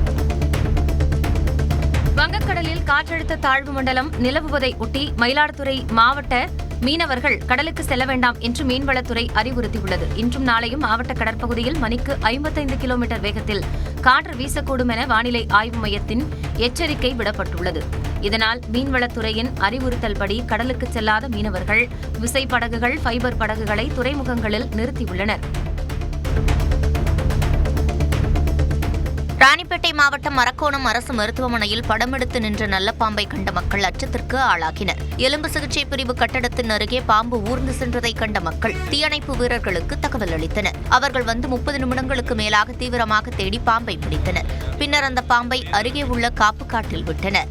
வங்கக்கடலில் காற்றழுத்த தாழ்வு மண்டலம் நிலவுவதை ஒட்டி மயிலாடுதுறை மாவட்ட மீனவர்கள் கடலுக்கு செல்ல வேண்டாம் என்று மீன்வளத்துறை அறிவுறுத்தியுள்ளது. இன்றும் நாளையும் மாவட்ட கடற்பகுதியில் மணிக்கு 55 கிலோமீட்டர் வேகத்தில் காற்று வீசக்கூடும் என வானிலை ஆய்வு மையத்தின் எச்சரிக்கை விடப்பட்டுள்ளது. இதனால் மீன்வளத்துறையின் அறிவுறுத்தல்படி கடலுக்கு செல்லாத மீனவர்கள் விசைப்படகுகள், ஃபைபர் படகுகளை துறைமுகங்களில் நிறுத்தியுள்ளனர்.
ராணிப்பேட்டை மாவட்டம் மரக்கோணம் அரசு மருத்துவமனையில் படமெடுத்து நின்ற நல்ல பாம்பை கண்ட மக்கள் அச்சத்திற்கு ஆளாகினர். எலும்பு சிகிச்சை பிரிவு கட்டடத்தின் அருகே பாம்பு ஊர்ந்து சென்றதை கண்ட மக்கள் தீயணைப்பு வீரர்களுக்கு தகவல் அளித்தனர். அவர்கள் வந்து 30 நிமிடங்களுக்கு மேலாக தீவிரமாக தேடி பாம்பை பிடித்தனர். பின்னர் அந்த பாம்பை அருகே உள்ள காப்புக்காட்டில் விட்டனர்.